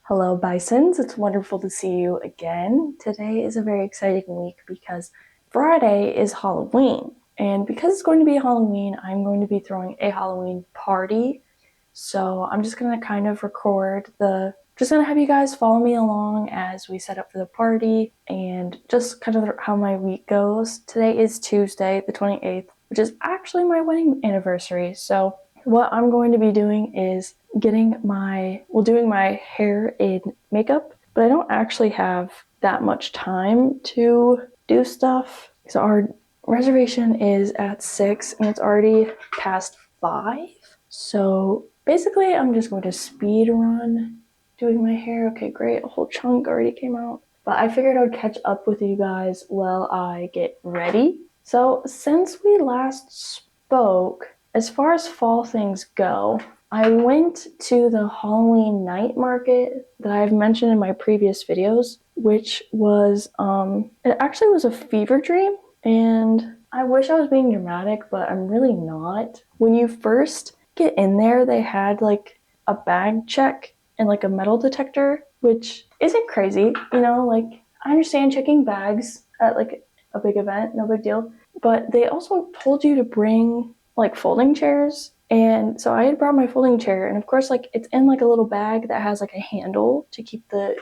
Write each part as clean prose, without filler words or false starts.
Hello, Bisons. It's wonderful to see you again. Today is a very exciting week because Friday is Halloween. And because it's going to be Halloween, I'm going to be throwing a Halloween party. So I'm just going to kind of just going to have you guys follow me along as we set up for the party and just kind of how my week goes. Today is Tuesday, the 28th, which is actually my wedding anniversary. So what I'm going to be doing is doing my hair and makeup, but I don't actually have that much time to do stuff. So our reservation is at 6 and it's already past 5. So basically I'm just going to speed run doing my hair. Okay, great. A whole chunk already came out. But I figured I would catch up with you guys while I get ready. So since we last spoke, as far as fall things go, I went to the Halloween night market that I've mentioned in my previous videos, which was, it actually was a fever dream, and I wish I was being dramatic, but I'm really not. When you first get in there, they had like a bag check and like a metal detector, which isn't crazy, like I understand checking bags at like a big event, no big deal, but they also told you to bring like folding chairs. And so I had brought my folding chair, and of course, like it's in like a little bag that has like a handle to keep the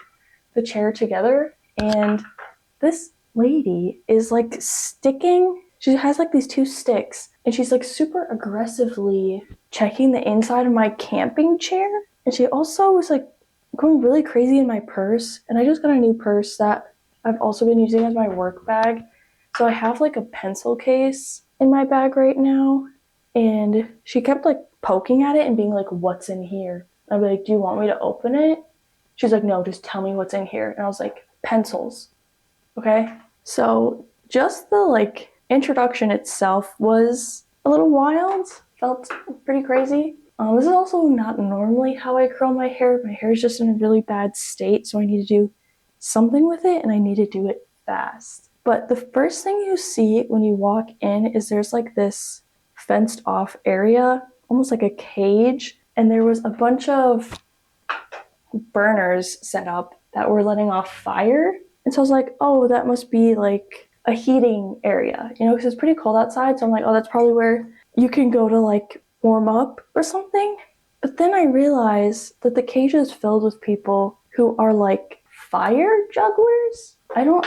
chair together. And this lady is like she has like these two sticks, and she's like super aggressively checking the inside of my camping chair. And she also was like going really crazy in my purse. And I just got a new purse that I've also been using as my work bag. So I have like a pencil case in my bag right now, and she kept like poking at it and being like, "What's in here?" I'd be like, "Do you want me to open it?" She's like, "No, just tell me what's in here." And I was like, "Pencils." Okay. So just the like introduction itself was a little wild, felt pretty crazy. This is also not normally how I curl my hair. My hair is just in a really bad state, so I need to do something with it, and I need to do it fast. But the first thing you see when you walk in is there's like this fenced off area, almost like a cage, and there was a bunch of burners set up that were letting off fire. And so I was like, oh, that must be like a heating area, because it's pretty cold outside. So I'm like, oh, that's probably where you can go to like warm up or something. But then I realized that the cage is filled with people who are like fire jugglers. I don't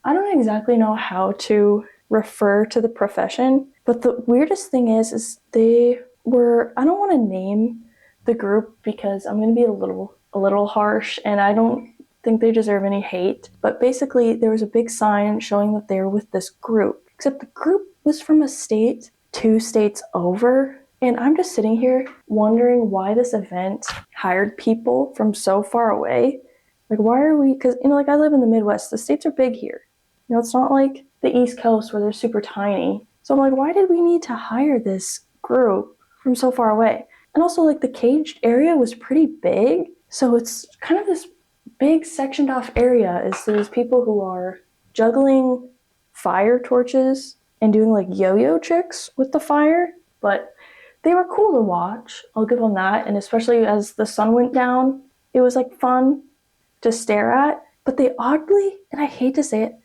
exactly know how to refer to the profession, but the weirdest thing is I don't want to name the group because I'm going to be a little harsh, and I don't think they deserve any hate. But basically, there was a big sign showing that they were with this group, except the group was from a state 2 states over. And I'm just sitting here wondering why this event hired people from so far away. Like, why are we? Because, like I live in the Midwest, the states are big here. It's not like the East Coast where they're super tiny. So I'm like, why did we need to hire this group from so far away? And also, like, the caged area was pretty big. So it's kind of this big sectioned off area. Is these people who are juggling fire torches and doing like yo-yo tricks with the fire. But they were cool to watch. I'll give them that. And especially as the sun went down, it was like fun to stare at. But they oddly, and I hate to say it,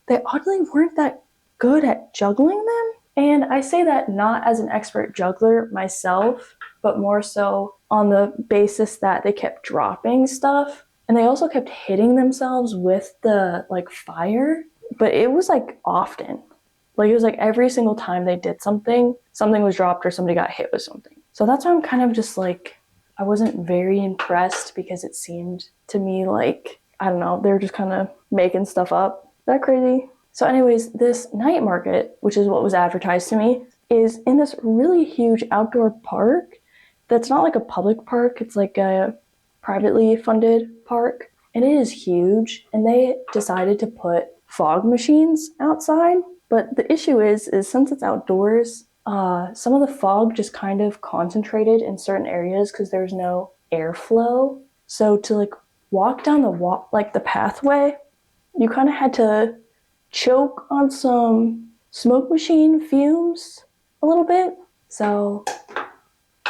they oddly weren't that good at juggling them. And I say that not as an expert juggler myself, but more so on the basis that they kept dropping stuff. And they also kept hitting themselves with the like fire. But it was like often. Like it was like every single time they did something, something was dropped or somebody got hit with something. So that's why I'm kind of just like, I wasn't very impressed because it seemed to me like, I don't know, they were just kind of making stuff up. Is that crazy? So anyways, this night market, which is what was advertised to me, is in this really huge outdoor park that's not like a public park. It's like a privately funded park. And it is huge. And they decided to put fog machines outside. But the issue is since it's outdoors, some of the fog just kind of concentrated in certain areas because there's no airflow. So to like walk down the pathway, you kind of had to choke on some smoke machine fumes a little bit. So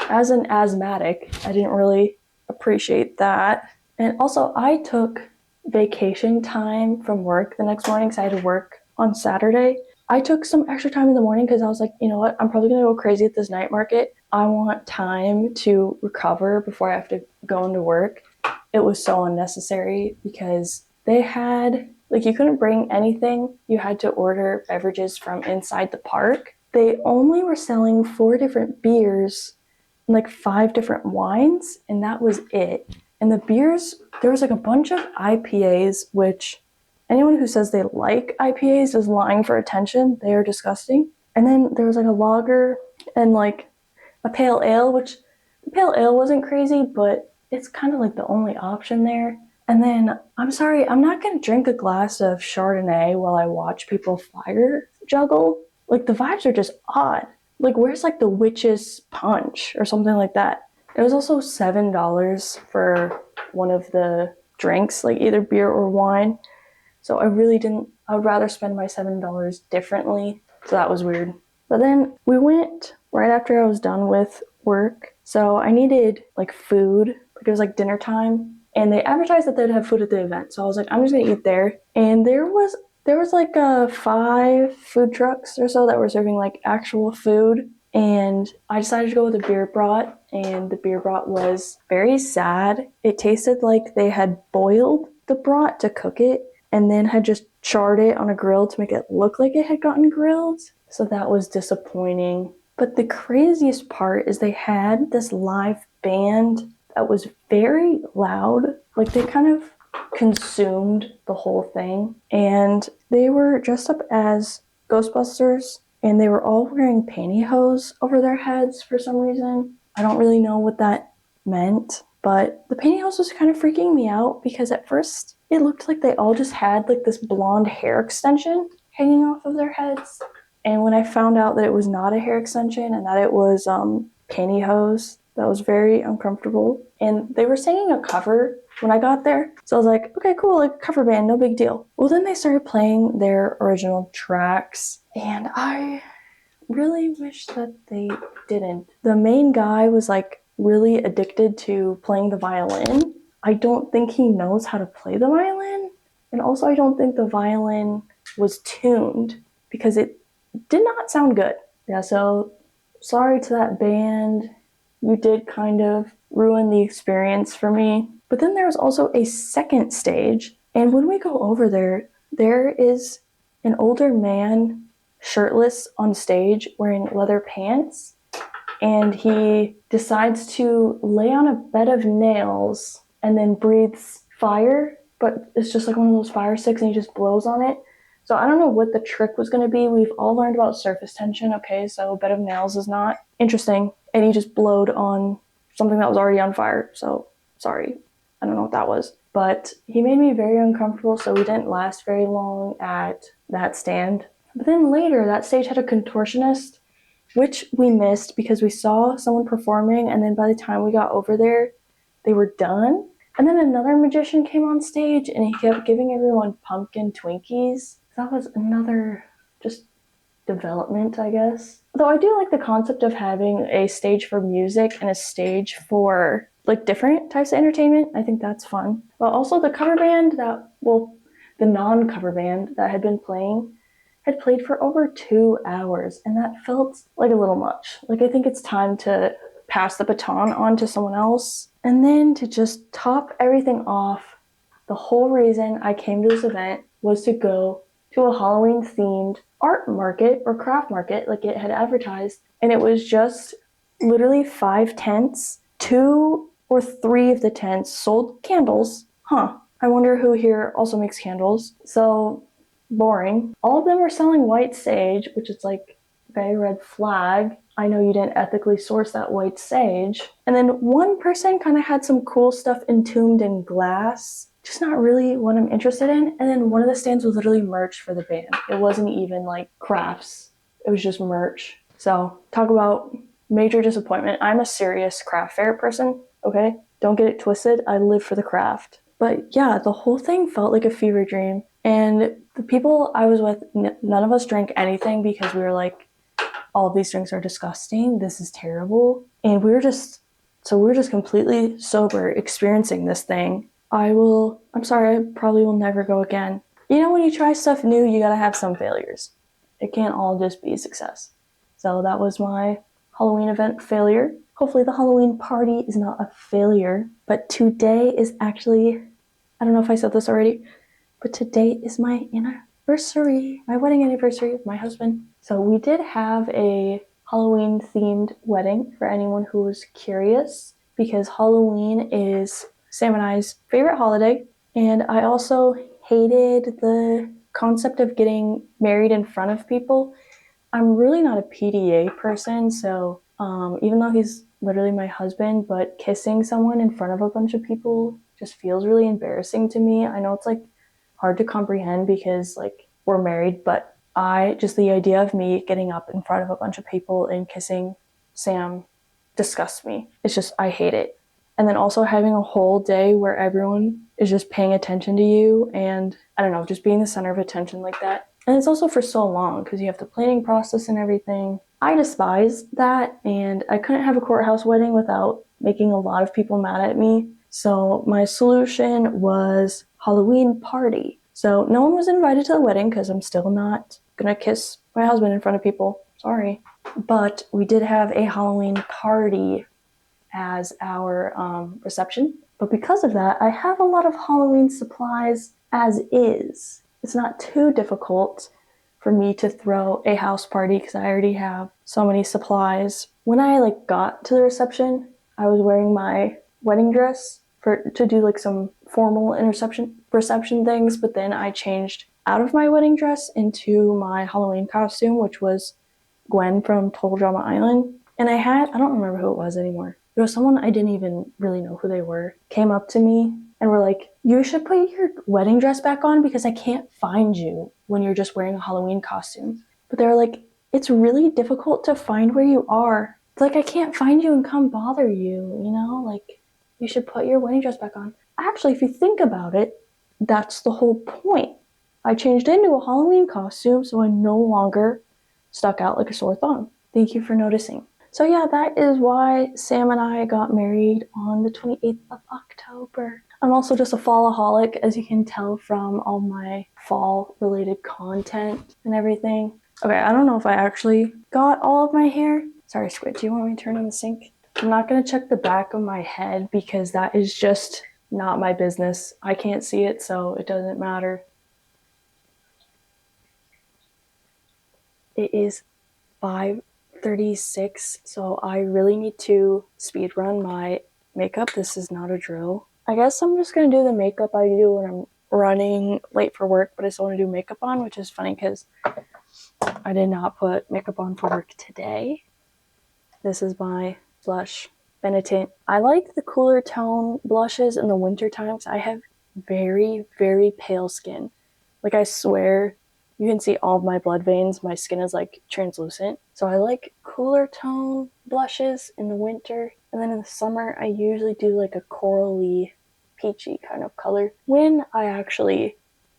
as an asthmatic, I didn't really appreciate that. And also, I took vacation time from work the next morning because I had to work on Saturday. I took some extra time in the morning because I was like, you know what, I'm probably going to go crazy at this night market. I want time to recover before I have to go into work. It was so unnecessary because they had, like, you couldn't bring anything. You had to order beverages from inside the park. They only were selling 4 different beers and like 5 different wines, and that was it. And the beers, there was like a bunch of IPAs, which anyone who says they like IPAs is lying for attention. They are disgusting. And then there was like a lager and like a pale ale, which the pale ale wasn't crazy, but it's kind of like the only option there. And then, I'm sorry, I'm not going to drink a glass of Chardonnay while I watch people fire juggle. Like, the vibes are just odd. Like, where's like the witch's punch or something like that? It was also $7 for one of the drinks, like either beer or wine. So I really didn't, I would rather spend my $7 differently. So that was weird. But then we went right after I was done with work. So I needed like food. Like it was like dinner time. And they advertised that they'd have food at the event. So I was like, I'm just gonna eat there. And there was like 5 food trucks or so that were serving like actual food. And I decided to go with a beer brat, and the beer brat was very sad. It tasted like they had boiled the brat to cook it and then had just charred it on a grill to make it look like it had gotten grilled. So that was disappointing. But the craziest part is they had this live band that was very loud. Like they kind of consumed the whole thing. And they were dressed up as Ghostbusters, and they were all wearing pantyhose over their heads for some reason. I don't really know what that meant, but the pantyhose was kind of freaking me out because at first it looked like they all just had like this blonde hair extension hanging off of their heads. And when I found out that it was not a hair extension and that it was pantyhose, that was very uncomfortable. And they were singing a cover when I got there. So I was like, okay, cool, like cover band, no big deal. Well, then they started playing their original tracks, and I really wish that they didn't. The main guy was like really addicted to playing the violin. I don't think he knows how to play the violin. And also, I don't think the violin was tuned because it did not sound good. Yeah, so sorry to that band. You did kind of ruin the experience for me. But then there was also a second stage. And when we go over there, there is an older man shirtless on stage wearing leather pants, and he decides to lay on a bed of nails and then breathes fire, but it's just like one of those fire sticks and he just blows on it. So I don't know what the trick was going to be. We've all learned about surface tension. Okay, so a bed of nails is not interesting. And he just blowed on something that was already on fire. So sorry, I don't know what that was. But he made me very uncomfortable, so we didn't last very long at that stand. But then later, that stage had a contortionist, which we missed because we saw someone performing, and then by the time we got over there, they were done. And then another magician came on stage, and he kept giving everyone pumpkin Twinkies. That was another just development, I guess. Though I do like the concept of having a stage for music and a stage for like different types of entertainment. I think that's fun. But also the cover band the non-cover band that had been playing had played for over 2 hours, and that felt like a little much. Like, I think it's time to pass the baton on to someone else. And then to just top everything off, the whole reason I came to this event was to go to a Halloween themed art market or craft market like it had advertised. And it was just literally 5 tents. 2 or 3 of the tents sold candles. I wonder who here also makes candles. So boring. All of them were selling white sage, which is like, okay, red flag. I know you didn't ethically source that white sage. And then one person kind of had some cool stuff entombed in glass. Just not really what I'm interested in. And then one of the stands was literally merch for the band. It wasn't even like crafts. It was just merch. So talk about major disappointment. I'm a serious craft fair person, okay? Don't get it twisted. I live for the craft. But yeah, the whole thing felt like a fever dream. And the people I was with, none of us drank anything because we were like, all of these drinks are disgusting. This is terrible. And we were just completely sober experiencing this thing. I'm sorry, I probably will never go again. You know, when you try stuff new, you gotta have some failures. It can't all just be success. So that was my Halloween event failure. Hopefully the Halloween party is not a failure, but today is actually, I don't know if I said this already, but today is my anniversary, my wedding anniversary with my husband. So we did have a Halloween themed wedding for anyone who was curious, because Halloween is Sam and I's favorite holiday. And I also hated the concept of getting married in front of people. I'm really not a PDA person, so even though he's literally my husband, but kissing someone in front of a bunch of people just feels really embarrassing to me. I know it's like hard to comprehend because like we're married, but the idea of me getting up in front of a bunch of people and kissing Sam disgusts me. It's just, I hate it. And then also having a whole day where everyone is just paying attention to you and I don't know, just being the center of attention like that. And it's also for so long because you have the planning process and everything. I despise that, and I couldn't have a courthouse wedding without making a lot of people mad at me. So my solution was Halloween party. So no one was invited to the wedding because I'm still not gonna kiss my husband in front of people. Sorry. But we did have a Halloween party as our reception. But because of that, I have a lot of Halloween supplies as is. It's not too difficult for me to throw a house party because I already have so many supplies. When I got to the reception, I was wearing my wedding dress to do like some formal reception things, but then I changed out of my wedding dress into my Halloween costume, which was Gwen from Total Drama Island. And I don't remember who it was anymore. It was someone I didn't even really know who they were, came up to me and were like, you should put your wedding dress back on because I can't find you when you're just wearing a Halloween costume. But they were like, it's really difficult to find where you are. It's like, I can't find you and come bother you, you know? Like, you should put your wedding dress back on. Actually, if you think about it, that's the whole point. I changed into a Halloween costume so I no longer stuck out like a sore thumb. Thank you for noticing. So yeah, that is why Sam and I got married on the 28th of October. I'm also just a fallaholic, as you can tell from all my fall-related content and everything. Okay, I don't know if I actually got all of my hair. Sorry, Squid, do you want me to turn on the sink? I'm not going to check the back of my head because that is just not my business. I can't see it, so it doesn't matter. It is 5:36, so I really need to speed run my makeup. This is not a drill. I guess I'm just gonna do the makeup I do when I'm running late for work, but I still want to do makeup on, which is funny because I did not put makeup on for work today. This is my blush Benetint. I like the cooler tone blushes in the winter times. I have very, very pale skin. Like, I swear you can see all of my blood veins. My skin is like translucent. So I like cooler tone blushes in the winter. And then in the summer, I usually do like a corally, peachy kind of color when I actually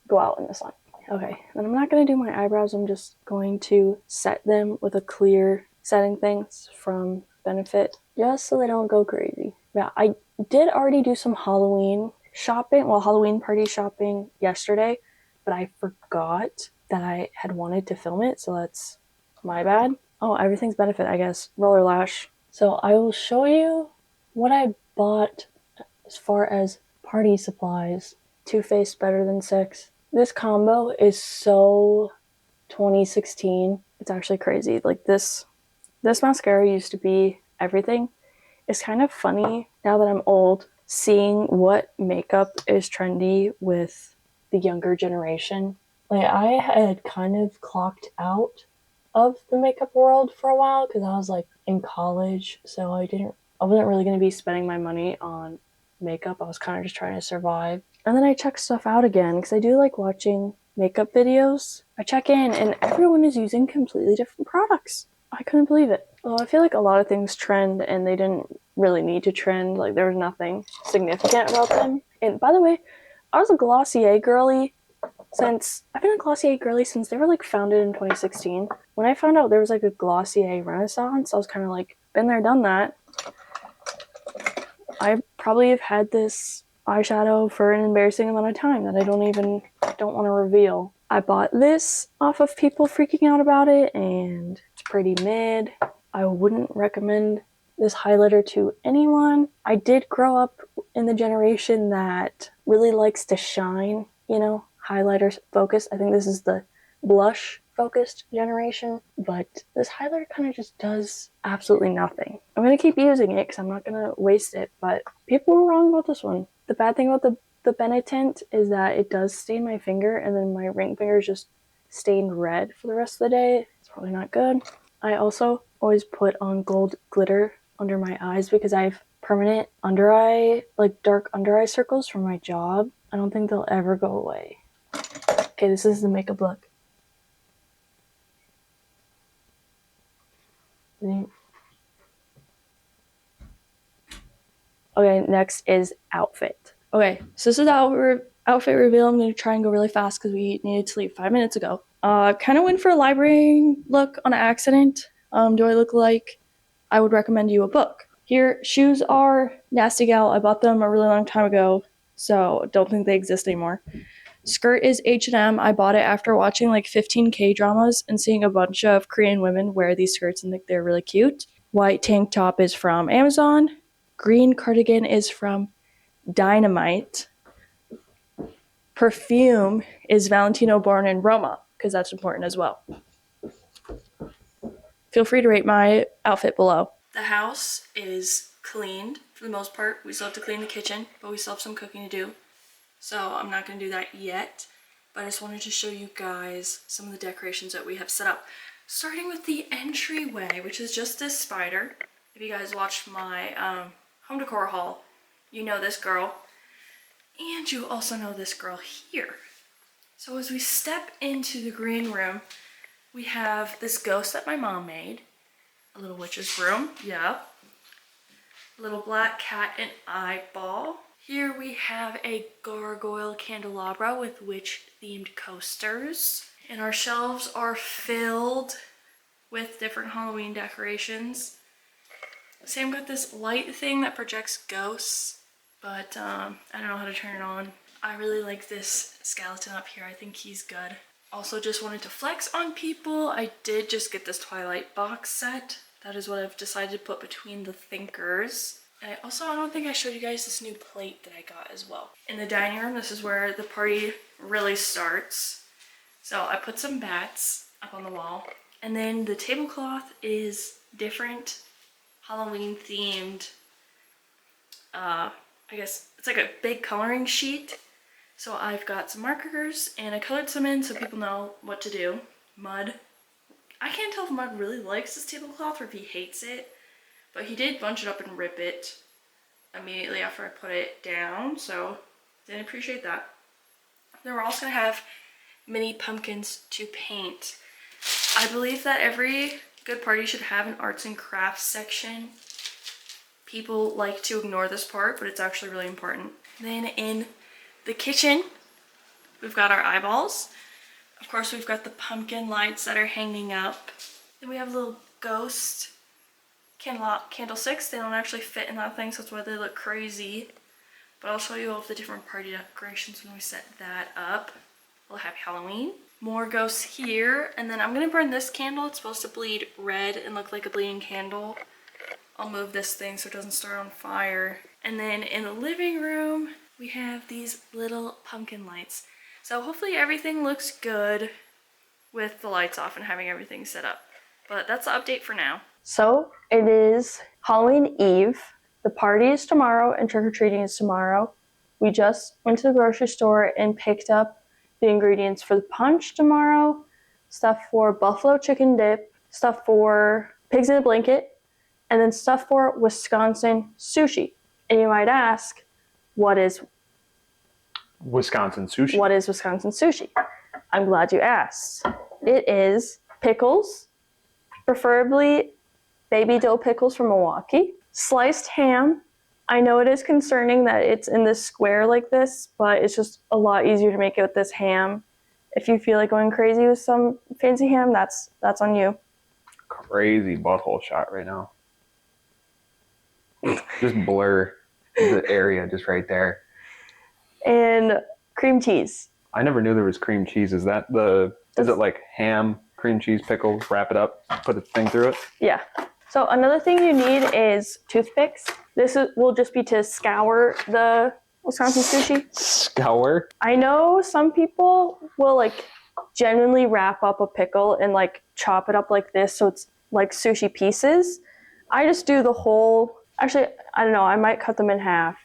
go out in the sun. Okay, and I'm not going to do my eyebrows. I'm just going to set them with a clear setting things from Benefit, just so they don't go crazy. Yeah, I did already do some Halloween shopping, Halloween party shopping yesterday, but I forgot that I had wanted to film it, so that's my bad. Oh, everything's Benefit, I guess. Roller lash. So I will show you what I bought as far as party supplies. Too Faced Better Than Sex. This combo is so 2016. It's actually crazy. Like, this mascara used to be everything. It's kind of funny now that I'm old, seeing what makeup is trendy with the younger generation. Like, I had kind of clocked out of the makeup world for a while because I was like in college, so I wasn't really going to be spending my money on makeup. I was kind of just trying to survive. And then I checked stuff out again because I do like watching makeup videos. I check in and everyone is using completely different products. I couldn't believe it. Well, I feel like a lot of things trend and they didn't really need to trend. Like, there was nothing significant about them. And by the way, I was a Glossier girly I've been a Glossier girly since they were like founded in 2016. When I found out there was like a Glossier renaissance, I was kind of like, been there, done that. I probably have had this eyeshadow for an embarrassing amount of time that I don't want to reveal. I bought this off of people freaking out about it, and it's pretty mid. I wouldn't recommend this highlighter to anyone. I did grow up in the generation that really likes to shine, highlighter focused. I think this is the blush focused generation, but this highlighter kind of just does absolutely nothing. I'm going to keep using it because I'm not going to waste it, but people were wrong about this one. The bad thing about the Benetint is that it does stain my finger, and then my ring finger is just stained red for the rest of the day. It's probably not good. I also always put on gold glitter under my eyes because I have permanent under eye, like dark under eye circles from my job. I don't think they'll ever go away. Okay, this is the makeup look. Okay, next is outfit. Okay, so this is our outfit reveal. I'm going to try and go really fast because we needed to leave 5 minutes ago. Kind of went for a library look on accident. Do I look like I would recommend you a book? Here, shoes are Nasty Gal. I bought them a really long time ago, so don't think they exist anymore. Skirt is H&M. I bought it after watching like 15 K-dramas and seeing a bunch of Korean women wear these skirts and think they're really cute. White tank top is from Amazon. Green cardigan is from Dynamite. Perfume is Valentino Born in Roma, because that's important as well. Feel free to rate my outfit below. The house is cleaned for the most part. We still have to clean the kitchen, but we still have some cooking to do. So I'm not going to do that yet, but I just wanted to show you guys some of the decorations that we have set up. Starting with the entryway, which is just this spider. If you guys watched my home decor haul, you know this girl. And you also know this girl here. So as we step into the green room, we have this ghost that my mom made. A little witch's room, yeah. A little black cat and eyeball. Here we have a gargoyle candelabra with witch-themed coasters. And our shelves are filled with different Halloween decorations. Sam got this light thing that projects ghosts, but I don't know how to turn it on. I really like this skeleton up here. I think he's good. Also just wanted to flex on people. I did just get this Twilight box set. That is what I've decided to put between the thinkers. And I don't think I showed you guys this new plate that I got as well. In the dining room, this is where the party really starts. So I put some bats up on the wall. And then the tablecloth is different Halloween themed, I guess it's like a big coloring sheet. So I've got some markers and I colored some in so people know what to do. Mud. I can't tell if Mud really likes this tablecloth or if he hates it, but he did bunch it up and rip it immediately after I put it down, so didn't appreciate that. Then we're also gonna have mini pumpkins to paint. I believe that every good party should have an arts and crafts section. People like to ignore this part, but it's actually really important. Then in the kitchen, we've got our eyeballs. Of course, we've got the pumpkin lights that are hanging up. Then we have little ghost candlesticks. They don't actually fit in that thing, so that's why they look crazy. But I'll show you all of the different party decorations when we set that up. Well, happy Halloween. More ghosts here, and then I'm gonna burn this candle. It's supposed to bleed red and look like a bleeding candle. I'll move this thing so it doesn't start on fire. And then in the living room, we have these little pumpkin lights. So hopefully everything looks good with the lights off and having everything set up. But that's the update for now. So it is Halloween Eve. The party is tomorrow and trick-or-treating is tomorrow. We just went to the grocery store and picked up the ingredients for the punch tomorrow, stuff for buffalo chicken dip, stuff for pigs in a blanket, and then stuff for Wisconsin sushi. And you might ask, what is Wisconsin sushi? What is Wisconsin sushi? I'm glad you asked. It is pickles, preferably baby dill pickles from Milwaukee, sliced ham. I know it is concerning that it's in this square like this, but it's just a lot easier to make it with this ham. If you feel like going crazy with some fancy ham, that's on you. Crazy butthole shot right now. Just blur the area just right there. and cream cheese. I never knew there was cream cheese. Is that is it like ham, cream cheese, pickles, wrap it up, put a thing through it? Yeah. So another thing you need is toothpicks. Will just be to scour the Wisconsin sushi. Scour? I know some people will like genuinely wrap up a pickle and like chop it up like this so it's like sushi pieces. I just do the whole, actually, I don't know, I might cut them in half.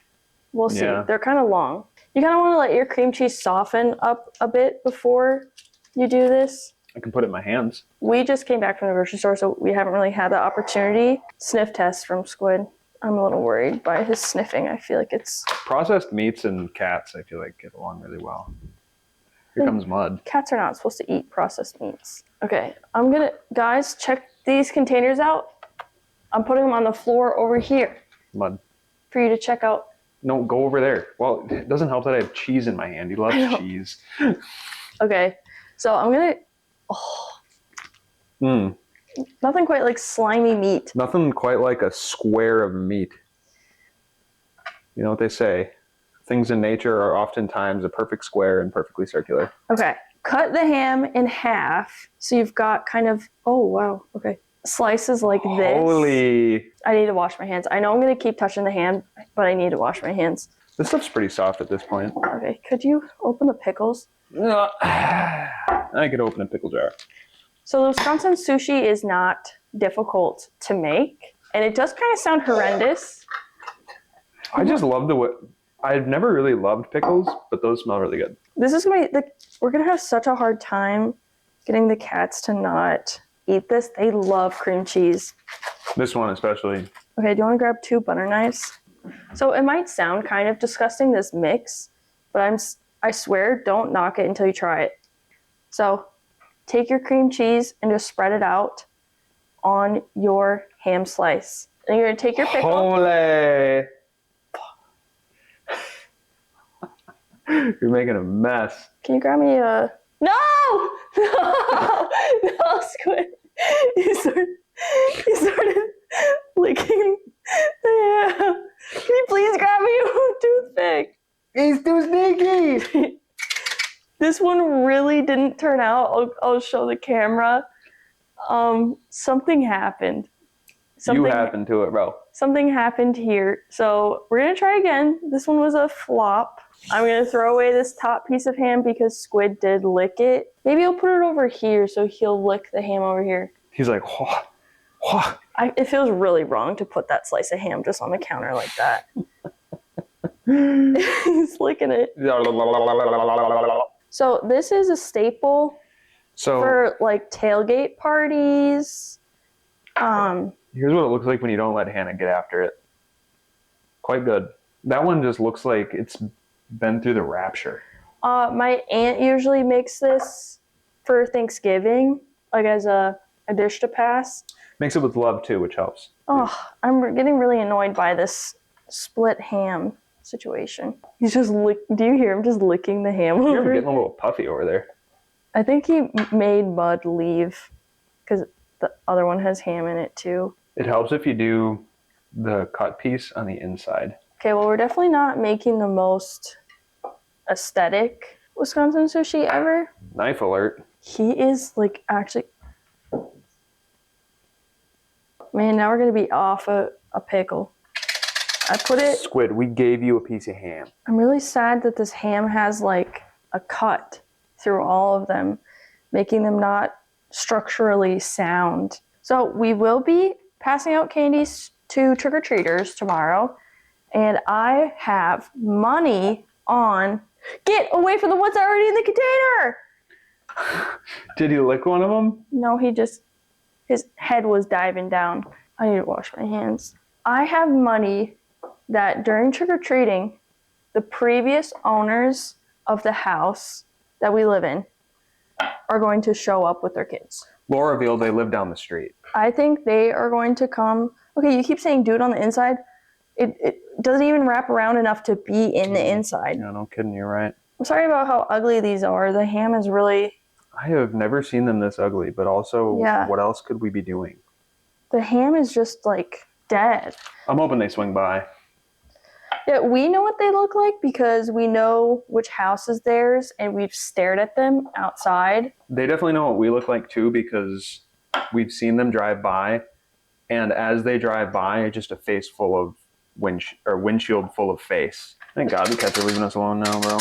We'll see. Yeah. They're kind of long. You kind of want to let your cream cheese soften up a bit before you do this. I can put it in my hands. We just came back from the grocery store, so we haven't really had the opportunity. Sniff test from Squid. I'm a little worried by his sniffing. I feel like it's... Processed meats and cats, I feel like, get along really well. Here comes Mud. Cats are not supposed to eat processed meats. Okay, guys, check these containers out. I'm putting them on the floor over here Mud. for you to check out. No, go over there. Well, it doesn't help that I have cheese in my hand. He loves cheese. Okay, so I'm gonna... Nothing quite like slimy meat. Nothing quite like a square of meat. You know what they say? Things in nature are oftentimes a perfect square and perfectly circular. Okay, cut the ham in half so you've got kind of... Oh, wow. Okay. Slices like this. Holy. I need to wash my hands. I know I'm going to keep touching the ham, but I need to wash my hands. This stuff's pretty soft at this point. Okay, could you open the pickles? I could open a pickle jar. So the Wisconsin sushi is not difficult to make, and it does kind of sound horrendous. I just love the way... I've never really loved pickles, but those smell really good. This is going to be... We're going to have such a hard time getting the cats to not eat this. They love cream cheese. This one especially. Okay, do you want to grab 2 butter knives? So it might sound kind of disgusting, this mix, but I swear, don't knock it until you try it. So take your cream cheese and just spread it out on your ham slice. And you're going to take your pickle. Holy. You're making a mess. Can you grab me a... No! No! No, Squid. You started licking the ham. Can you please grab me a toothpick? He's too sneaky! This one really didn't turn out. I'll show the camera. Something happened. You happened to it, bro. Something happened here. So we're going to try again. This one was a flop. I'm going to throw away this top piece of ham because Squid did lick it. Maybe I'll put it over here so he'll lick the ham over here. He's like, whoa, whoa. It feels really wrong to put that slice of ham just on the counter like that. He's licking it. So this is a staple for like tailgate parties. Here's what it looks like when you don't let Hannah get after it. Quite good. That one just looks like it's been through the rapture. My aunt usually makes this for Thanksgiving, like as a dish to pass. Makes it with love too, which helps. Oh, I'm getting really annoyed by this split ham situation. He's just do you hear him just licking the ham You're over? getting a little puffy over there. I think he made Mud leave because the other one has ham in it too. It helps if you do the cut piece on the inside. Okay, well, we're definitely not making the most aesthetic Wisconsin sushi ever. Knife alert. He is like actually... Man, now we're going to be off a pickle. I put it... Squid, we gave you a piece of ham. I'm really sad that this ham has like a cut through all of them, making them not structurally sound. So we will be passing out candies to trick-or-treaters tomorrow, and I have money on... Get away from the ones already in the container! Did he lick one of them? No, his head was diving down. I need to wash my hands. I have money that during trick-or-treating, the previous owners of the house that we live in are going to show up with their kids. Lauraville, they live down the street. I think they are going to come. Okay, you keep saying do it on the inside. It doesn't even wrap around enough to be in the inside. Yeah, no kidding, you're right. I'm sorry about how ugly these are. The ham is really... I have never seen them this ugly, but also, What else could we be doing? The ham is just like dead. I'm hoping they swing by. Yeah, we know what they look like because we know which house is theirs and we've stared at them outside. They definitely know what we look like too because we've seen them drive by, and as they drive by, just a face full of windshield full of face. Thank God the cats are leaving us alone now, bro.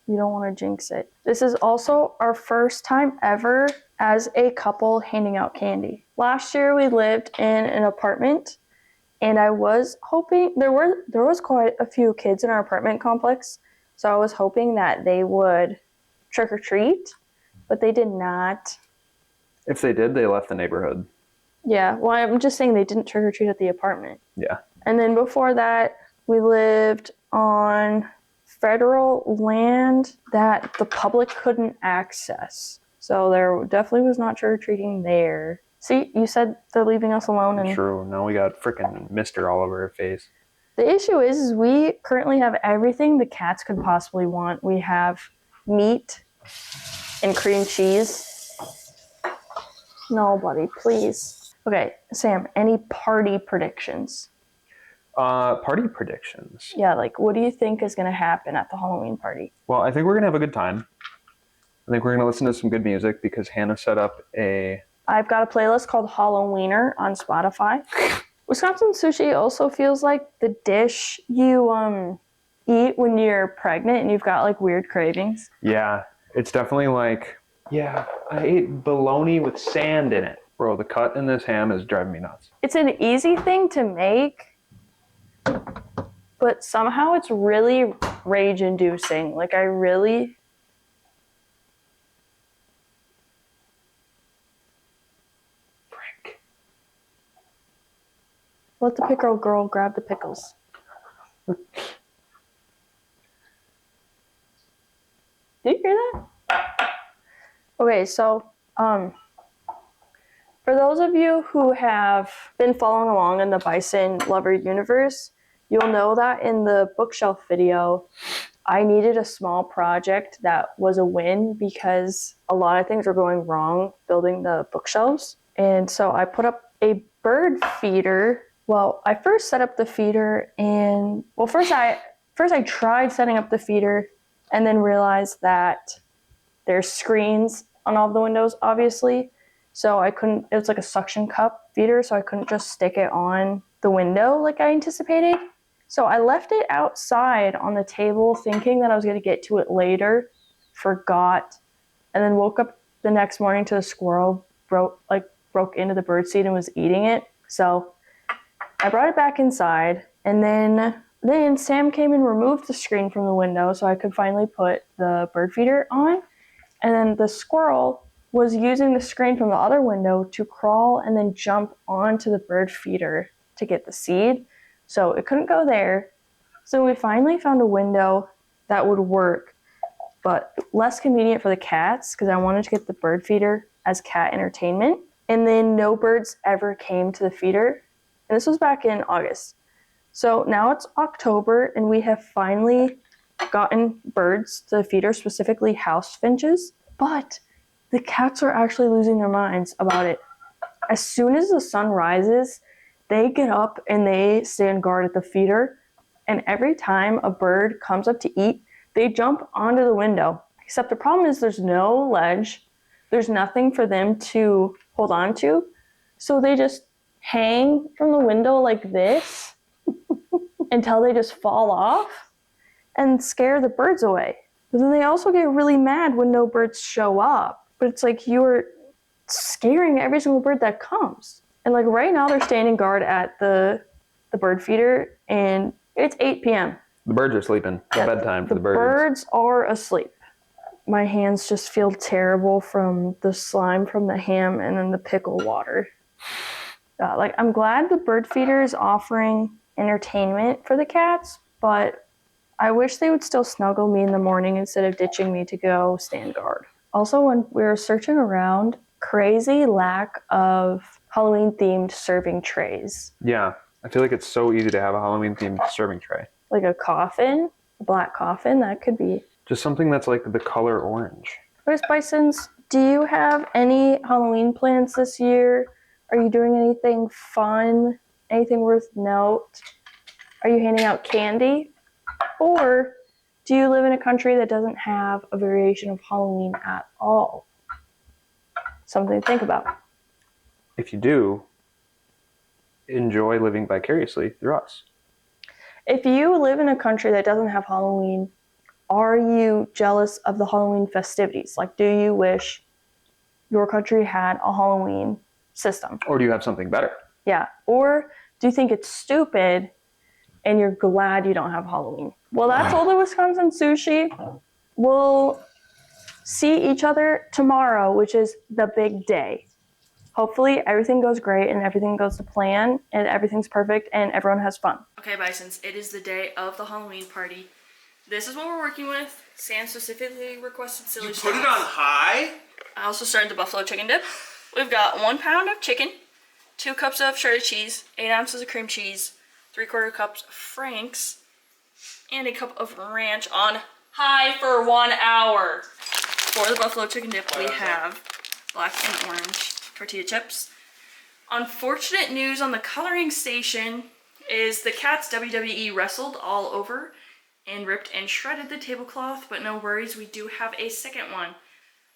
You don't want to jinx it. This is also our first time ever as a couple handing out candy. Last year we lived in an apartment, and I was hoping there was quite a few kids in our apartment complex, so I was hoping that they would trick or treat, but they did not. If they did, they left the neighborhood. Yeah, well, I'm just saying they didn't trick or treat at the apartment. Yeah. And then before that, we lived on federal land that the public couldn't access. So there definitely was not trick or treating there. See, you said they're leaving us alone. And True. Now we got freaking Mister all over our face. the issue is we currently have everything the cats could possibly want. We have meat and cream cheese. No, buddy, please. Okay, Sam, any party predictions? Party predictions. Yeah, like what do you think is going to happen at the Halloween party? Well, I think we're gonna have a good time. I think we're gonna listen to some good music because Hannah set up a. I've got a playlist called Halloweener on Spotify. Wisconsin sushi also feels like the dish you eat when you're pregnant and you've got like weird cravings. Yeah, it's definitely like. Yeah, I ate bologna with sand in it, bro. The cut in this ham is driving me nuts. It's an easy thing to make, but somehow it's really rage-inducing. Like I really. Frick. Let the pickle girl grab the pickles. Did you hear that? Okay, so for those of you who have been following along in the Bison Lover universe, you'll know that in the bookshelf video, I needed a small project that was a win because a lot of things were going wrong building the bookshelves. And so I put up a bird feeder. Well, I first set up the feeder and first I tried setting up the feeder and then realized that there's screens on all the windows, obviously. So I couldn't, it was like a suction cup feeder, so I couldn't just stick it on the window like I anticipated. So I left it outside on the table thinking that I was going to get to it later, forgot, and then woke up the next morning to the squirrel broke into the birdseed and was eating it. So I brought it back inside, and then Sam came and removed the screen from the window so I could finally put the bird feeder on. And then the squirrel was using the screen from the other window to crawl and then jump onto the bird feeder to get the seed. So it couldn't go there. So we finally found a window that would work, but less convenient for the cats because I wanted to get the bird feeder as cat entertainment. And then no birds ever came to the feeder. And this was back in August. So now it's October and we have finally gotten birds to the feeder, specifically house finches, but the cats are actually losing their minds about it. As soon as the sun rises, they get up and they stand guard at the feeder, and every time a bird comes up to eat, they jump onto the window. Except the problem is there's no ledge, there's nothing for them to hold on to, so they just hang from the window like this until they just fall off and scare the birds away. But then they also get really mad when no birds show up. But it's like you're scaring every single bird that comes. And like right now they're standing guard at the bird feeder and it's 8 p.m. The birds are sleeping. Yeah, Bedtime for the birds. Birds are asleep. My hands just feel terrible from the slime from the ham and then the pickle water. I'm glad the bird feeder is offering entertainment for the cats, but I wish they would still snuggle me in the morning instead of ditching me to go stand guard. Also, when we were searching around, crazy lack of Halloween-themed serving trays. Yeah, I feel like it's so easy to have a Halloween-themed serving tray. Like a coffin, a black coffin, that could be. Just something that's like the color orange. Chris Bisons, do you have any Halloween plans this year? Are you doing anything fun? Anything worth note? Are you handing out candy? Or do you live in a country that doesn't have a variation of Halloween at all? Something to think about. If you do, enjoy living vicariously through us. If you live in a country that doesn't have Halloween, are you jealous of the Halloween festivities? Like, do you wish your country had a Halloween system? Or do you have something better? Yeah. Or do you think it's stupid and you're glad you don't have Halloween? Well, that's all the Wisconsin sushi. We'll see each other tomorrow, which is the big day. Hopefully everything goes great and everything goes to plan and everything's perfect and everyone has fun. Okay, Bisons, it is the day of the Halloween party. This is what we're working with. Sam specifically requested silly You put it on high? I also started the buffalo chicken dip. We've got 1 pound of chicken, 2 cups of shredded cheese, 8 ounces of cream cheese, 3/4 cups of Frank's, and a cup of ranch on high for 1 hour. For the buffalo chicken dip, we have black and orange tortilla chips. Unfortunate news on the coloring station is the cats WWE wrestled all over and ripped and shredded the tablecloth, but no worries, we do have a second one.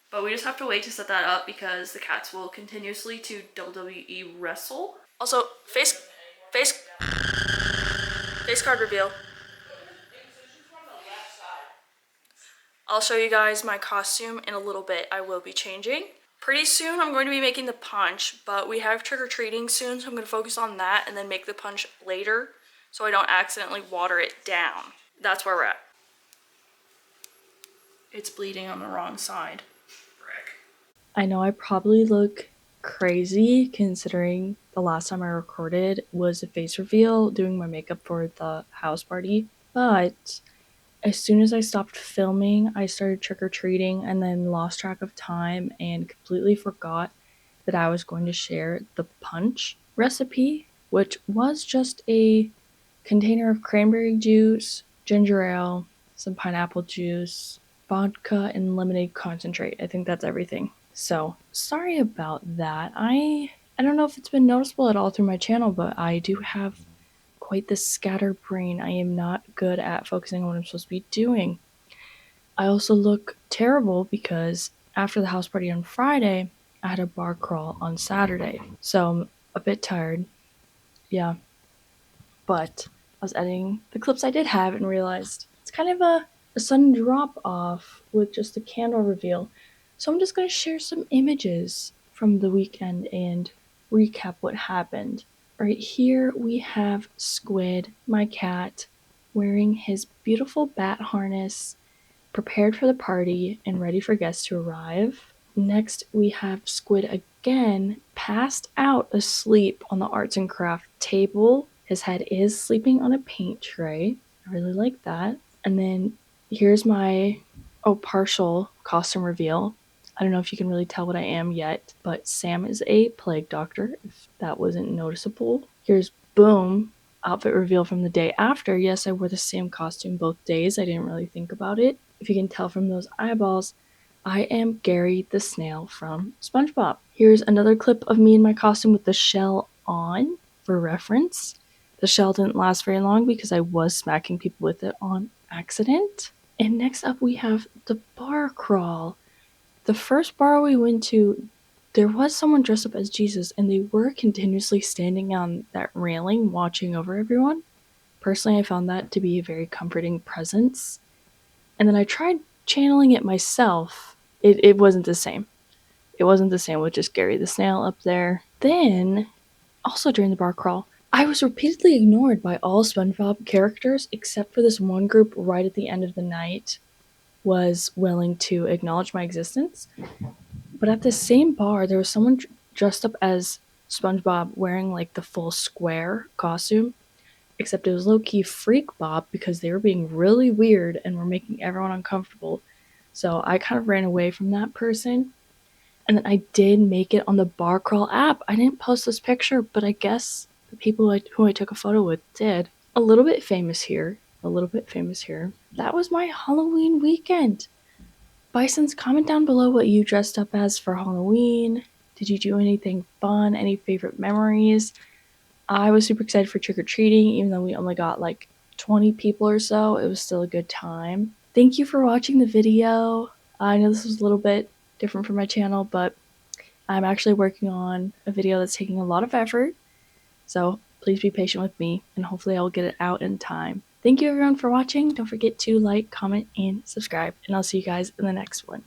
But we just have to wait to set that up because the cats will continuously to WWE wrestle. Also, face card reveal. I'll show you guys my costume in a little bit. I will be changing. Pretty soon I'm going to be making the punch, but we have trick-or-treating soon, so I'm going to focus on that and then make the punch later so I don't accidentally water it down. That's where we're at. It's bleeding on the wrong side. I know I probably look crazy considering the last time I recorded was a face reveal doing my makeup for the house party, but as soon as I stopped filming, I started trick-or-treating and then lost track of time and completely forgot that I was going to share the punch recipe, which was just a container of cranberry juice, ginger ale, some pineapple juice, vodka, and lemonade concentrate. I think that's everything. So, sorry about that. I don't know if it's been noticeable at all through my channel, but I do have quite the scatterbrain. I am not good at focusing on what I'm supposed to be doing. I also look terrible because after the house party on Friday, I had a bar crawl on Saturday. So I'm a bit tired. Yeah. But I was editing the clips I did have and realized it's kind of a sudden drop off with just a candle reveal. So I'm just going to share some images from the weekend and recap what happened. Right here we have Squid, my cat, wearing his beautiful bat harness, prepared for the party and ready for guests to arrive. Next we have Squid again, passed out asleep on the arts and craft table. His head is sleeping on a paint tray. I really like that. And then here's my partial costume reveal. I don't know if you can really tell what I am yet, but Sam is a plague doctor, if that wasn't noticeable. Here's Boom, outfit reveal from the day after. Yes, I wore the same costume both days. I didn't really think about it. If you can tell from those eyeballs, I am Gary the snail from SpongeBob. Here's another clip of me in my costume with the shell on for reference. The shell didn't last very long because I was smacking people with it on accident. And next up we have the bar crawl. The first bar we went to, there was someone dressed up as Jesus and they were continuously standing on that railing watching over everyone. Personally, I found that to be a very comforting presence. And then I tried channeling it myself. It wasn't the same. It wasn't the same with just Gary the snail up there. Then, also during the bar crawl, I was repeatedly ignored by all SpongeBob characters except for this one group right at the end of the night was willing to acknowledge my existence. But at the same bar, there was someone dressed up as SpongeBob wearing like the full square costume, except it was low-key Freak Bob because they were being really weird and were making everyone uncomfortable. So I kind of ran away from that person. And then I did make it on the Bar Crawl app. I didn't post this picture, but I guess the people who I took a photo with did. A little bit famous here. That was my Halloween weekend. Bisons, comment down below what you dressed up as for Halloween. Did you do anything fun? Any favorite memories? I was super excited for trick-or-treating, even though we only got like 20 people or so. It was still a good time. Thank you for watching the video. I know this was a little bit different from my channel, but I'm actually working on a video that's taking a lot of effort. So please be patient with me, and hopefully I'll get it out in time. Thank you everyone for watching. Don't forget to like, comment, and subscribe, and I'll see you guys in the next one.